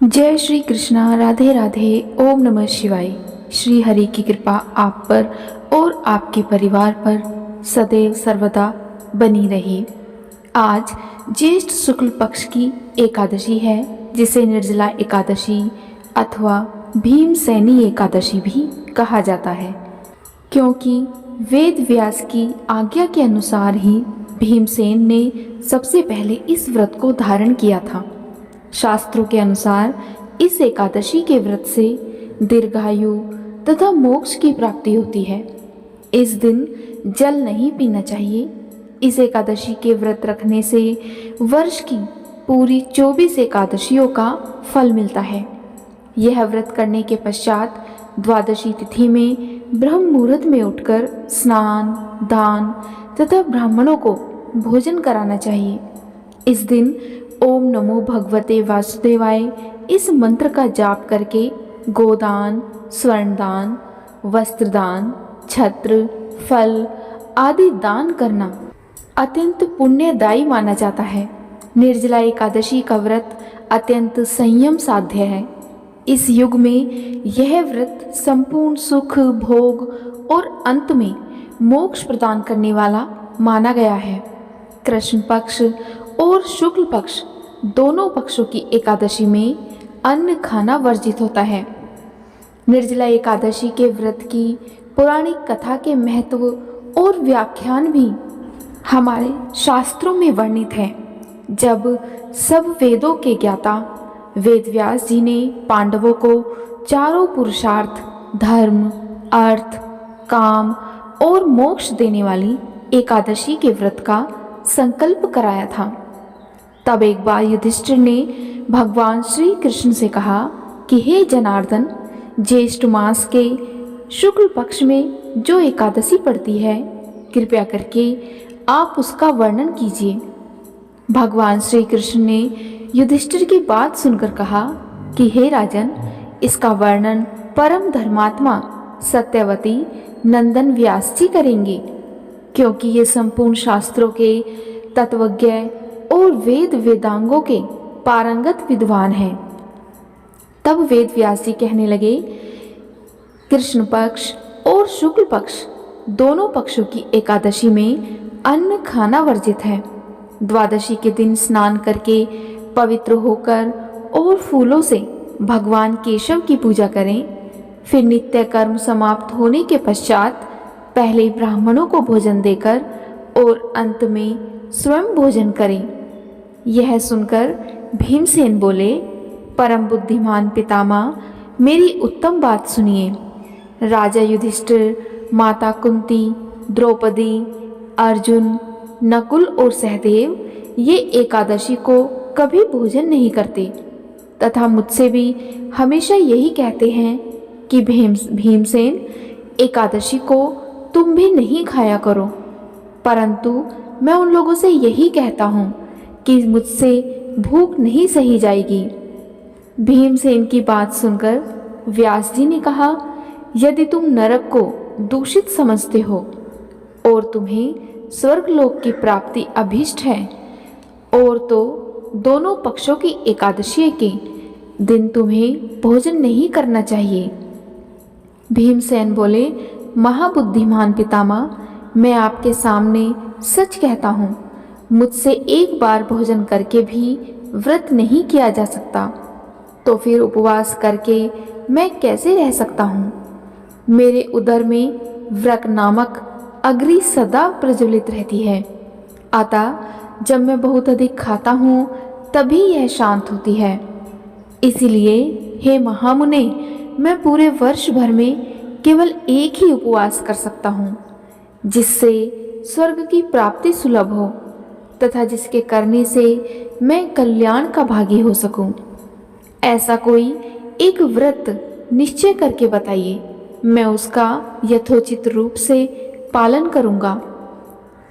जय श्री कृष्णा। राधे राधे। ओम नमः शिवाय। श्री हरि की कृपा आप पर और आपके परिवार पर सदैव सर्वदा बनी रहे। आज ज्येष्ठ शुक्ल पक्ष की एकादशी है, जिसे निर्जला एकादशी अथवा भीमसेनी एकादशी भी कहा जाता है, क्योंकि वेद व्यास की आज्ञा के अनुसार ही भीमसेन ने सबसे पहले इस व्रत को धारण किया था। शास्त्रों के अनुसार इस एकादशी के व्रत से दीर्घायु तथा मोक्ष की प्राप्ति होती है। इस दिन जल नहीं पीना चाहिए। इस एकादशी के व्रत रखने से वर्ष की पूरी 24 एकादशियों का फल मिलता है। यह व्रत करने के पश्चात द्वादशी तिथि में ब्रह्म मुहूर्त में उठकर स्नान, दान तथा ब्राह्मणों को भोजन कराना चाहिए। इस दिन ओम नमो भगवते वासुदेवाय इस मंत्र का जाप करके गोदान, स्वर्णदान, वस्त्रदान, छत्र, फल आदि दान करना अत्यंत पुण्यदायी माना जाता है। निर्जला एकादशी का व्रत अत्यंत संयम साध्य है। इस युग में यह व्रत संपूर्ण सुख, भोग और अंत में मोक्ष प्रदान करने वाला माना गया है। कृष्ण पक्ष और शुक्ल पक्ष दोनों पक्षों की एकादशी में अन्न खाना वर्जित होता है। निर्जला एकादशी के व्रत की पौराणिक कथा के महत्व और व्याख्यान भी हमारे शास्त्रों में वर्णित है। जब सब वेदों के ज्ञाता वेद व्यास जी ने पांडवों को चारों पुरुषार्थ धर्म, अर्थ, काम और मोक्ष देने वाली एकादशी के व्रत का संकल्प कराया था, तब एक बार युधिष्ठिर ने भगवान श्री कृष्ण से कहा कि हे जनार्दन, ज्येष्ठ मास के शुक्ल पक्ष में जो एकादशी पड़ती है, कृपया करके आप उसका वर्णन कीजिए। भगवान श्री कृष्ण ने युधिष्ठिर की बात सुनकर कहा कि हे राजन, इसका वर्णन परम धर्मात्मा सत्यवती नंदन व्यास जी करेंगे, क्योंकि ये संपूर्ण शास्त्रों के तत्वज्ञ और वेद वेदांगों के पारंगत विद्वान हैं। तब वेद व्यास जी कहने लगे, कृष्ण पक्ष और शुक्ल पक्ष दोनों पक्षों की एकादशी में अन्न खाना वर्जित है। द्वादशी के दिन स्नान करके पवित्र होकर और फूलों से भगवान केशव की पूजा करें। फिर नित्य कर्म समाप्त होने के पश्चात पहले ब्राह्मणों को भोजन देकर और अंत में स्वयं भोजन करें। यह सुनकर भीमसेन बोले, परम बुद्धिमान पितामह, मेरी उत्तम बात सुनिए। राजा युधिष्ठिर, माता कुंती, द्रौपदी, अर्जुन, नकुल और सहदेव ये एकादशी को कभी भोजन नहीं करते तथा मुझसे भी हमेशा यही कहते हैं कि भीमसेन, एकादशी को तुम भी नहीं खाया करो। परंतु मैं उन लोगों से यही कहता हूँ कि मुझसे भूख नहीं सही जाएगी। भीमसेन की बात सुनकर व्यास जी ने कहा, यदि तुम नरक को दूषित समझते हो और तुम्हें स्वर्गलोक की प्राप्ति अभीष्ट है, और तो दोनों पक्षों की एकादशी के दिन तुम्हें भोजन नहीं करना चाहिए। भीमसेन बोले, महाबुद्धिमान पितामह, मैं आपके सामने सच कहता हूँ, मुझसे एक बार भोजन करके भी व्रत नहीं किया जा सकता, तो फिर उपवास करके मैं कैसे रह सकता हूँ। मेरे उदर में व्रक नामक अग्नि सदा प्रज्वलित रहती है, अतः जब मैं बहुत अधिक खाता हूँ तभी यह शांत होती है। इसीलिए हे महामुने, मैं पूरे वर्ष भर में केवल एक ही उपवास कर सकता हूँ, जिससे स्वर्ग की प्राप्ति सुलभ हो तथा जिसके करने से मैं कल्याण का भागी हो सकूं। ऐसा कोई एक व्रत निश्चय करके बताइए, मैं उसका यथोचित रूप से पालन करूंगा।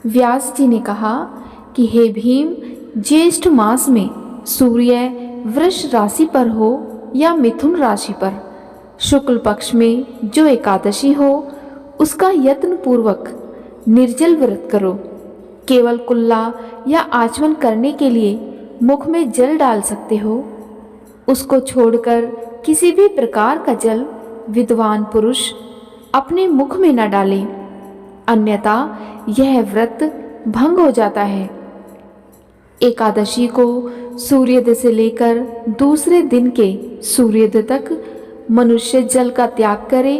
व्यास जी ने कहा कि हे भीम, ज्येष्ठ मास में सूर्य वृष राशि पर हो या मिथुन राशि पर, शुक्ल पक्ष में जो एकादशी हो उसका यत्न पूर्वक निर्जल व्रत करो। केवल कुल्ला या आचमन करने के लिए मुख में जल डाल सकते हो। उसको छोड़कर किसी भी प्रकार का जल विद्वान पुरुष अपने मुख में न डाले, अन्यथा यह व्रत भंग हो जाता है। एकादशी को सूर्योदय से लेकर दूसरे दिन के सूर्योदय तक मनुष्य जल का त्याग करे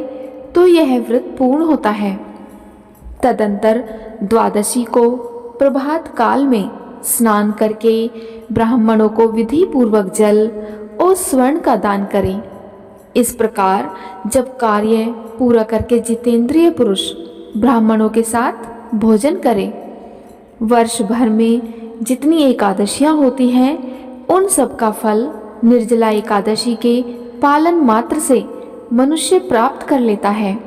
तो यह व्रत पूर्ण होता है। तदंतर द्वादशी को प्रभात काल में स्नान करके ब्राह्मणों को विधि पूर्वक जल और स्वर्ण का दान करें। इस प्रकार जब कार्य पूरा करके जितेंद्रिय पुरुष ब्राह्मणों के साथ भोजन करे, वर्ष भर में जितनी एकादशियां होती हैं उन सब का फल निर्जला एकादशी के पालन मात्र से मनुष्य प्राप्त कर लेता है।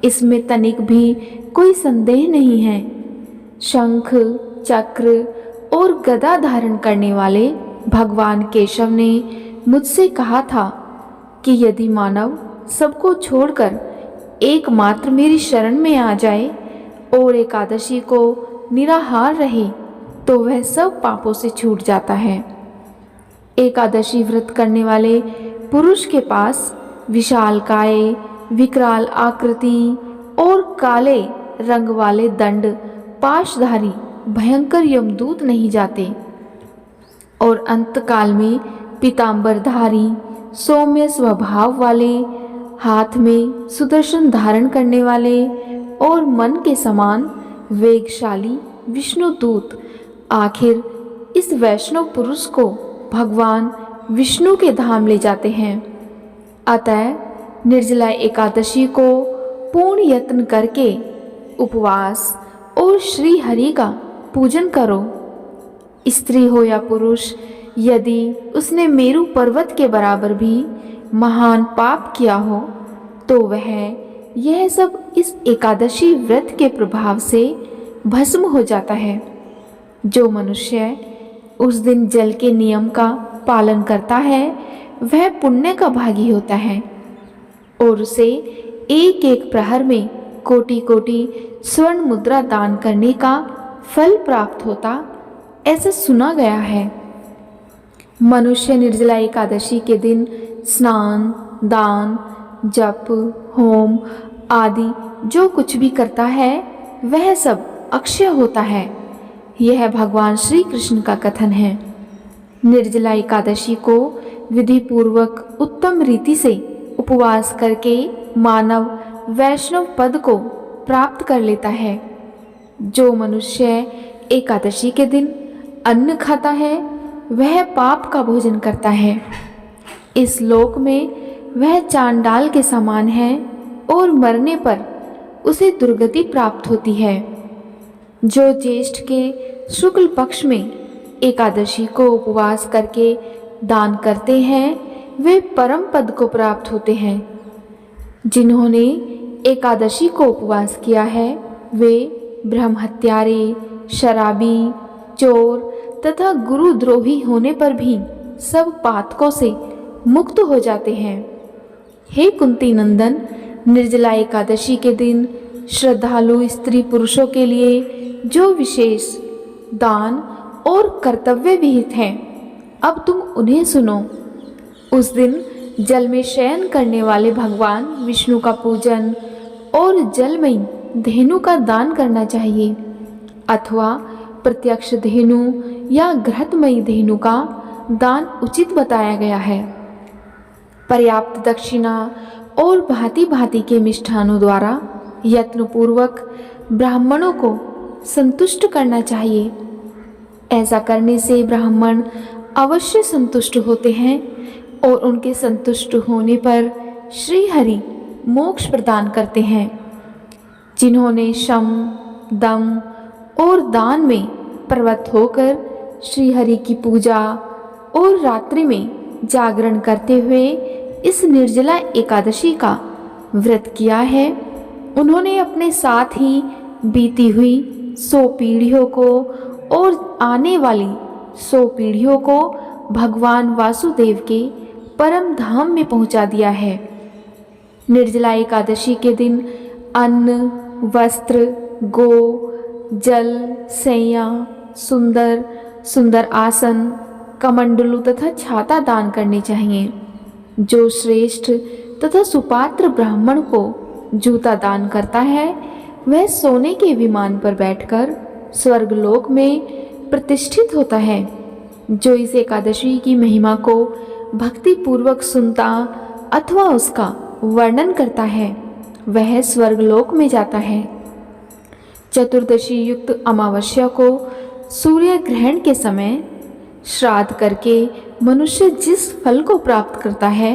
इसमें तनिक भी कोई संदेह नहीं है। शंख, चक्र और गदा धारण करने वाले भगवान केशव ने मुझसे कहा था कि यदि मानव सबको छोड़कर एकमात्र मेरी शरण में आ जाए और एकादशी को निराहार रहे तो वह सब पापों से छूट जाता है। एकादशी व्रत करने वाले पुरुष के पास विशालकाय, विकराल आकृति और काले रंग वाले दंड पाशधारी भयंकर यमदूत नहीं जाते और अंतकाल में पीतांबरधारी सौम्य स्वभाव वाले, हाथ में सुदर्शन धारण करने वाले और मन के समान वेगशाली विष्णुदूत आखिर इस वैष्णव पुरुष को भगवान विष्णु के धाम ले जाते हैं। अतः निर्जला एकादशी को पूर्ण यत्न करके उपवास और श्री हरि का पूजन करो। स्त्री हो या पुरुष, यदि उसने मेरु पर्वत के बराबर भी महान पाप किया हो तो वह यह सब इस एकादशी व्रत के प्रभाव से भस्म हो जाता है। जो मनुष्य उस दिन जल के नियम का पालन करता है वह पुण्य का भागी होता है और उसे एक एक प्रहर में कोटि कोटि स्वर्ण मुद्रा दान करने का फल प्राप्त होता, ऐसा सुना गया है। मनुष्य निर्जला एकादशी के दिन स्नान, दान, जप, होम आदि जो कुछ भी करता है वह सब अक्षय होता है। यह भगवान श्री कृष्ण का कथन है। निर्जला एकादशी को विधि पूर्वक उत्तम रीति से उपवास करके मानव वैष्णव पद को प्राप्त कर लेता है। जो मनुष्य एकादशी के दिन अन्न खाता है वह पाप का भोजन करता है। इस लोक में वह चांडाल के समान है और मरने पर उसे दुर्गति प्राप्त होती है। जो ज्येष्ठ के शुक्ल पक्ष में एकादशी को उपवास करके दान करते हैं वे परम पद को प्राप्त होते हैं। जिन्होंने एकादशी को उपवास किया है वे ब्रह्महत्यारे, शराबी, चोर तथा गुरुद्रोही होने पर भी सब पातकों से मुक्त हो जाते हैं। हे कुंती नंदन, निर्जला एकादशी के दिन श्रद्धालु स्त्री पुरुषों के लिए जो विशेष दान और कर्तव्य विहित हैं, अब तुम उन्हें सुनो। उस दिन जल में शयन करने वाले भगवान विष्णु का पूजन और जलमयी धेनु का दान करना चाहिए अथवा प्रत्यक्ष धेनु या घृतमयी धेनु का दान उचित बताया गया है। पर्याप्त दक्षिणा और भांति भांति के मिष्ठानों द्वारा यत्नपूर्वक ब्राह्मणों को संतुष्ट करना चाहिए। ऐसा करने से ब्राह्मण अवश्य संतुष्ट होते हैं और उनके संतुष्ट होने पर श्री हरि मोक्ष प्रदान करते हैं। जिन्होंने शम, दम और दान में प्रवृत्त होकर श्री हरि की पूजा और रात्रि में जागरण करते हुए इस निर्जला एकादशी का व्रत किया है, उन्होंने अपने साथ ही बीती हुई 100 पीढ़ियों को और आने वाली 100 पीढ़ियों को भगवान वासुदेव के परम धाम में पहुंचा दिया है। निर्जला एकादशी के दिन अन्न, वस्त्र, गो, जल, सैया, सुंदर सुंदर आसन कमंडलू तथा छाता दान करनी चाहिए। जो श्रेष्ठ तथा सुपात्र ब्राह्मण को जूता दान करता है वह सोने के विमान पर बैठकर स्वर्गलोक में प्रतिष्ठित होता है। जो इस एकादशी की महिमा को भक्ति पूर्वक सुनता अथवा उसका वर्णन करता है वह स्वर्गलोक में जाता है। चतुर्दशी युक्त अमावस्या को सूर्य ग्रहण के समय श्राद्ध करके मनुष्य जिस फल को प्राप्त करता है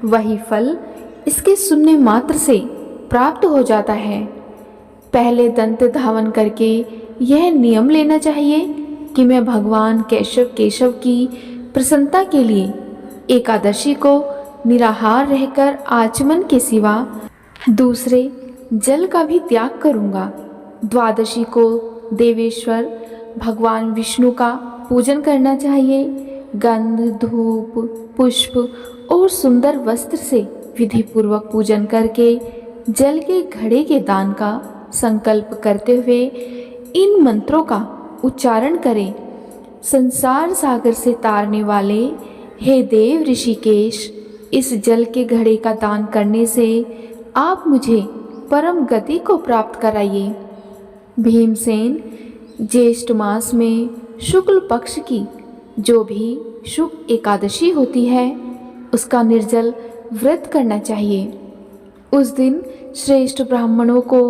वही फल इसके सुनने मात्र से प्राप्त हो जाता है। पहले दंत धावन करके यह नियम लेना चाहिए कि मैं भगवान केशव की प्रसन्नता के लिए एकादशी को निराहार रहकर आचमन के सिवा दूसरे जल का भी त्याग करूँगा। द्वादशी को देवेश्वर भगवान विष्णु का पूजन करना चाहिए। गंध, धूप, पुष्प और सुंदर वस्त्र से विधि पूर्वक पूजन करके जल के घड़े के दान का संकल्प करते हुए इन मंत्रों का उच्चारण करें। संसार सागर से तारने वाले हे देव ऋषिकेश, इस जल के घड़े का दान करने से आप मुझे परम गति को प्राप्त कराइए। भीमसेन ज्येष्ठ मास में शुक्ल पक्ष की जो भी शुभ एकादशी होती है उसका निर्जल व्रत करना चाहिए। उस दिन श्रेष्ठ ब्राह्मणों को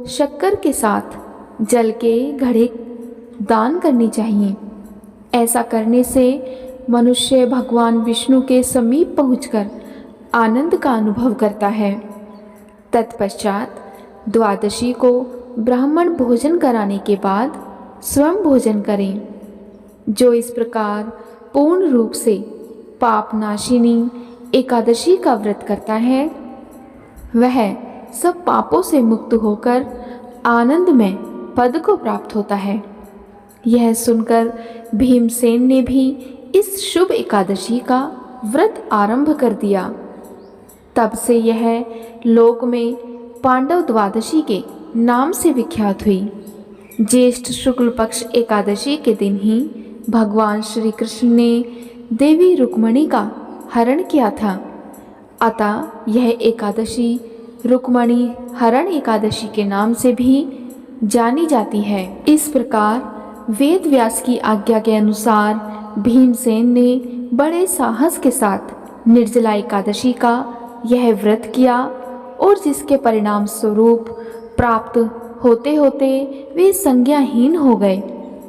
शक्कर के साथ जल के घड़े दान करनी चाहिए। ऐसा करने से मनुष्य भगवान विष्णु के समीप पहुंचकर आनंद का अनुभव करता है। तत्पश्चात द्वादशी को ब्राह्मण भोजन कराने के बाद स्वयं भोजन करें। जो इस प्रकार पूर्ण रूप से पापनाशिनी एकादशी का व्रत करता है वह सब पापों से मुक्त होकर आनंद में पद को प्राप्त होता है। यह सुनकर भीमसेन ने भी इस शुभ एकादशी का व्रत आरंभ कर दिया। तब से यह लोक में पांडव द्वादशी के नाम से विख्यात हुई। ज्येष्ठ शुक्ल पक्ष एकादशी के दिन ही भगवान श्री कृष्ण ने देवी रुक्मणी का हरण किया था। अतः यह एकादशी रुक्मणी हरण एकादशी के नाम से भी जानी जाती है। इस प्रकार वेद व्यास की आज्ञा के अनुसार भीमसेन ने बड़े साहस के साथ निर्जला एकादशी का यह व्रत किया और जिसके परिणाम स्वरूप प्राप्त होते होते वे संज्ञाहीन हो गए।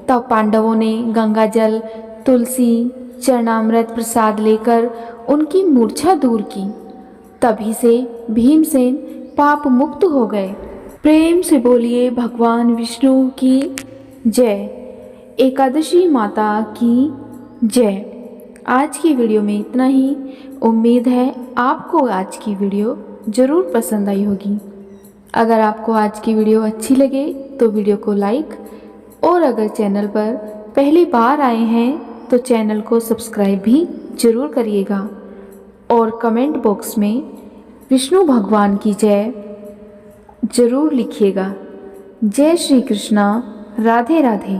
तब पांडवों ने गंगा जल, तुलसी, चरणामृत प्रसाद लेकर उनकी मूर्छा दूर की। तभी से भीमसेन पाप मुक्त हो गए। प्रेम से बोलिए भगवान विष्णु की जय, एकादशी माता की जय। आज की वीडियो में इतना ही। उम्मीद है आपको आज की वीडियो ज़रूर पसंद आई होगी। अगर आपको आज की वीडियो अच्छी लगे तो वीडियो को लाइक और अगर चैनल पर पहली बार आए हैं तो चैनल को सब्सक्राइब भी ज़रूर करिएगा और कमेंट बॉक्स में विष्णु भगवान की जय ज़रूर लिखिएगा। जय श्री कृष्णा। राधे राधे।